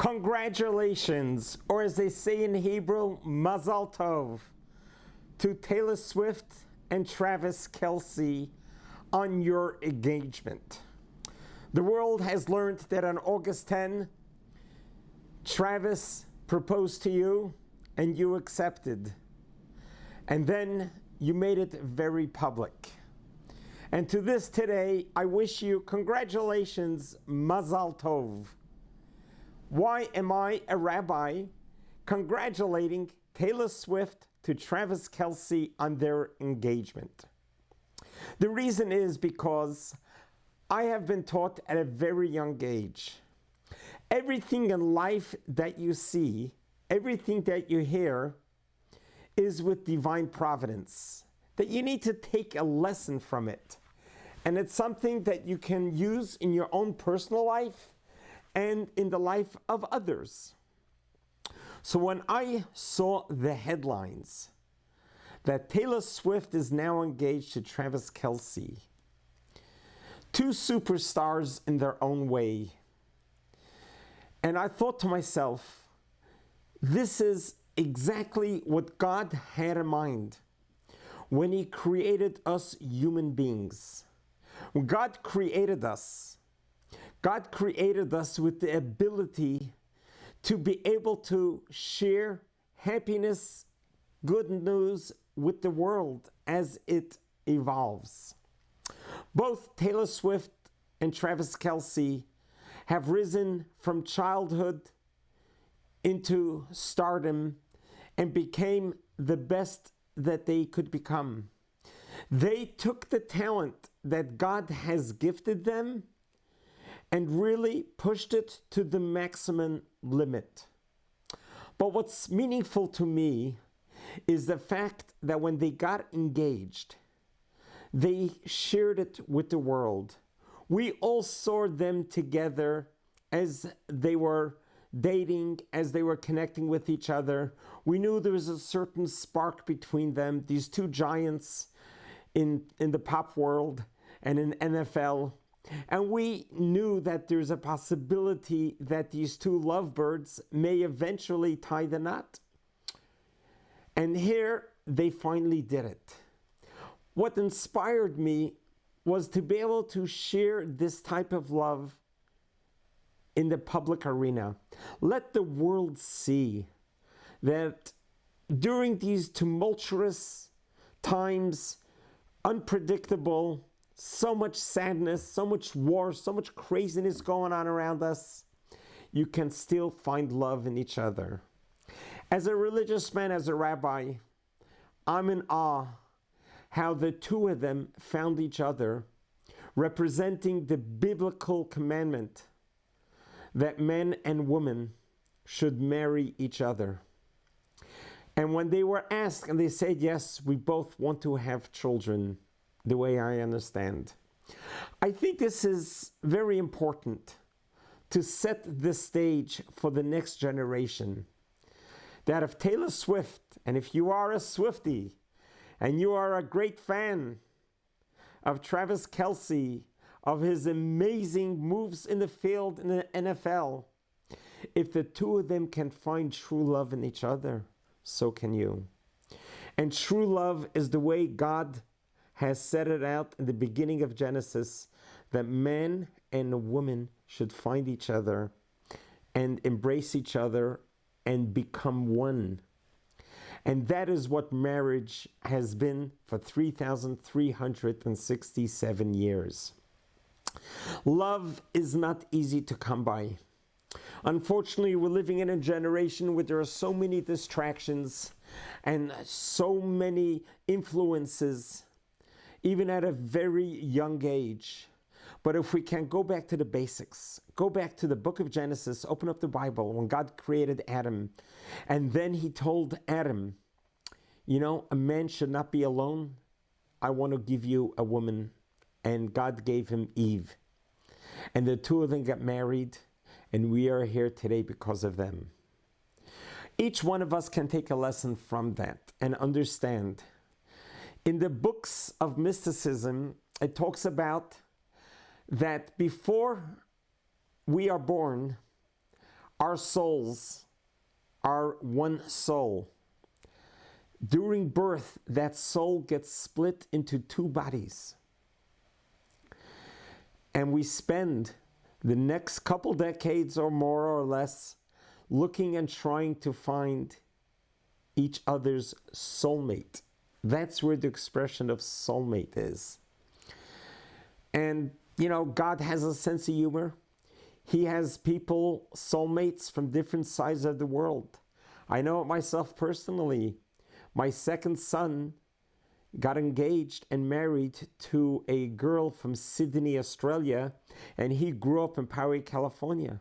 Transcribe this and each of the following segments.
Congratulations, or as they say in Hebrew, mazaltov, to Taylor Swift and Travis Kelce on your engagement. The world has learned that on August 10, Travis proposed to you and you accepted. And then you made it very public. And to this today, I wish you congratulations, mazaltov. Why am I, a rabbi, congratulating Taylor Swift to Travis Kelce on their engagement? The reason is because I have been taught at a very young age, everything in life that you see, everything that you hear is with divine providence, that you need to take a lesson from it. And it's something that you can use in your own personal life and in the life of others. So when I saw the headlines that Taylor Swift is now engaged to Travis Kelce, two superstars in their own way, and I thought to myself, this is exactly what God had in mind when He created us human beings. When God created us with the ability to be able to share happiness, good news with the world as it evolves. Both Taylor Swift and Travis Kelce have risen from childhood into stardom and became the best that they could become. They took the talent that God has gifted them and really pushed it to the maximum limit. But what's meaningful to me is the fact that when they got engaged, they shared it with the world. We all saw them together as they were dating, as they were connecting with each other. We knew there was a certain spark between them, these two giants in the pop world and in NFL. And we knew that there's a possibility that these two lovebirds may eventually tie the knot. And here they finally did it. What inspired me was to be able to share this type of love in the public arena. Let the world see that during these tumultuous times, unpredictable, so much sadness, so much war, so much craziness going on around us, you can still find love in each other. As a religious man, as a rabbi, I'm in awe how the two of them found each other, representing the biblical commandment that men and women should marry each other. And when they were asked, and they said, yes, we both want to have children, the way I understand. I think this is very important to set the stage for the next generation. That if Taylor Swift, and if you are a Swiftie, and you are a great fan of Travis Kelce, of his amazing moves in the field in the NFL, if the two of them can find true love in each other, so can you. And true love is the way God has set it out in the beginning of Genesis, that man and woman should find each other and embrace each other and become one. And that is what marriage has been for 3,367 years. Love is not easy to come by. Unfortunately, we're living in a generation where there are so many distractions and so many influences, even at a very young age. But if we can go back to the basics, go back to the book of Genesis, open up the Bible, when God created Adam, and then He told Adam, you know, a man should not be alone. I want to give you a woman. And God gave him Eve. And the two of them got married, and we are here today because of them. Each one of us can take a lesson from that and understand. In the books of mysticism, it talks about that before we are born, Our souls are one soul. During birth, that soul gets split into two bodies. And we spend the next couple decades or more or less looking and trying to find each other's soulmate. That's where the expression of soulmate is. And, God has a sense of humor. He has people, soulmates from different sides of the world. I know it myself personally. My second son got engaged and married to a girl from Sydney, Australia, and he grew up in Poway, California.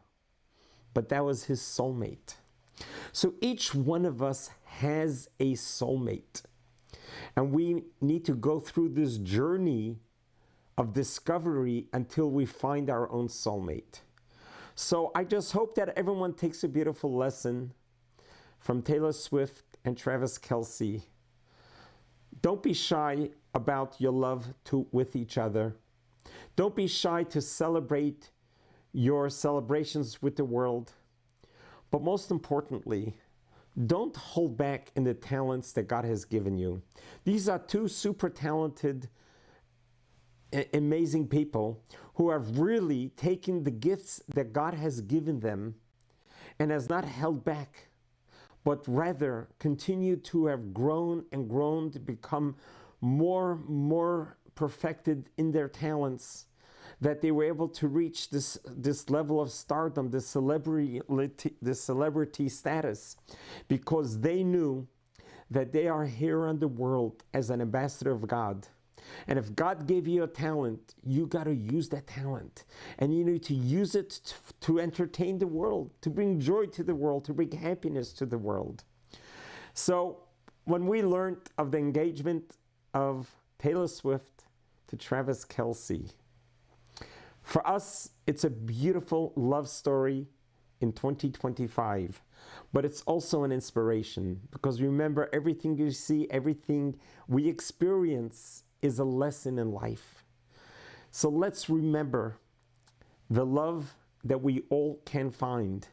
But that was his soulmate. So each one of us has a soulmate. And we need to go through this journey of discovery until we find our own soulmate. So I just hope that everyone takes a beautiful lesson from Taylor Swift and Travis Kelce. Don't be shy about your love with each other. Don't be shy to celebrate your celebrations with the world. But most importantly, don't hold back in the talents that God has given you. These are two super talented, amazing people who have really taken the gifts that God has given them and has not held back, but rather continue to have grown and grown to become more perfected in their talents, that they were able to reach this level of stardom, this celebrity status, because they knew that they are here on the world as an ambassador of God. And if God gave you a talent, you got to use that talent. And you need to use it to entertain the world, to bring joy to the world, to bring happiness to the world. So when we learned of the engagement of Taylor Swift to Travis Kelce, for us, it's a beautiful love story in 2025, but it's also an inspiration, because remember, everything you see, everything we experience is a lesson in life. So let's remember the love that we all can find.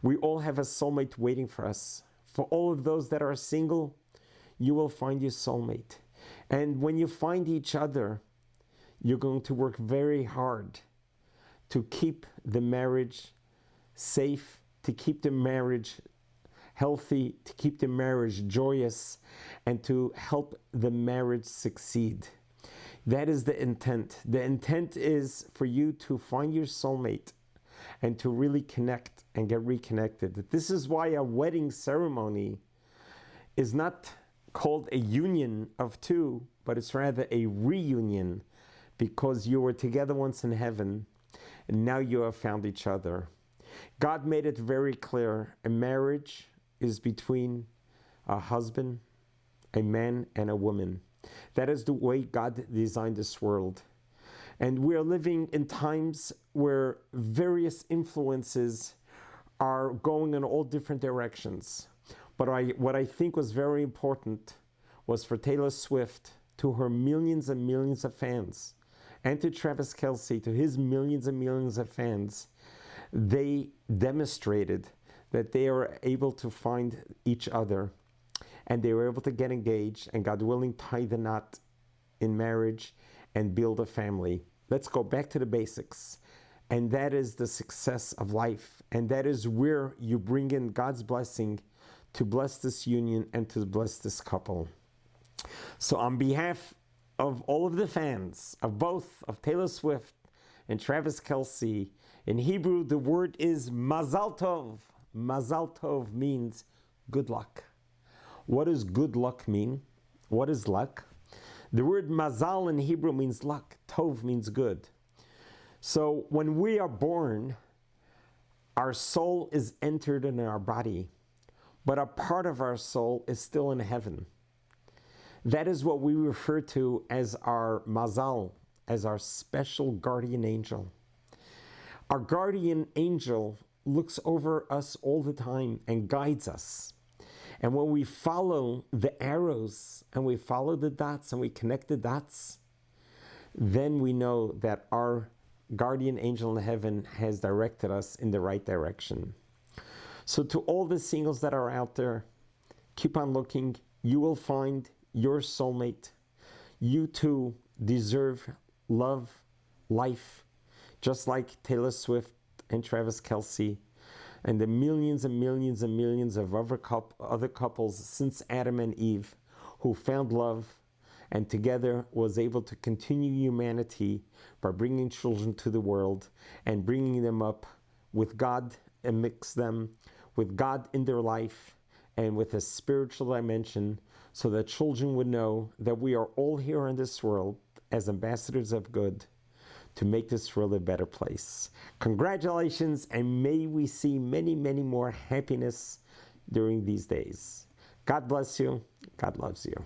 We all have a soulmate waiting for us. For all of those that are single, you will find your soulmate. And when you find each other, you're going to work very hard to keep the marriage safe, to keep the marriage healthy, to keep the marriage joyous, and to help the marriage succeed. That is the intent. The intent is for you to find your soulmate and to really connect and get reconnected. This is why a wedding ceremony is not called a union of two, but it's rather a reunion, because you were together once in heaven and now you have found each other. God made it very clear. A marriage is between a husband, a man, and a woman. That is the way God designed this world. And we are living in times where various influences are going in all different directions. But what I think was very important was for Taylor Swift, to her millions and millions of fans, and to Travis Kelce, to his millions and millions of fans, they demonstrated that they are able to find each other, and they were able to get engaged, and God willing, tie the knot in marriage and build a family. Let's go back to the basics. And that is the success of life. And that is where you bring in God's blessing to bless this union and to bless this couple. So on behalf of all of the fans of both of Taylor Swift and Travis Kelce, in Hebrew the word is mazaltov. Mazaltov means good luck. What does good luck mean? What is luck? The word mazal in Hebrew means luck. Tov means good. So when we are born, our soul is entered in our body, but a part of our soul is still in heaven. That is what we refer to as our mazal, as our special guardian angel. Our guardian angel looks over us all the time and guides us. And when we follow the arrows and we follow the dots and we connect the dots, then we know that our guardian angel in heaven has directed us in the right direction. So to all the singles that are out there, keep on looking. You will find your soulmate. You too deserve love, life, just like Taylor Swift and Travis Kelce and the millions and millions and millions of other couples since Adam and Eve who found love and together was able to continue humanity by bringing children to the world and bringing them up with God and mix them with God in their life and with a spiritual dimension, so that children would know that we are all here in this world as ambassadors of good to make this world a better place. Congratulations, and may we see many, many more happiness during these days. God bless you. God loves you.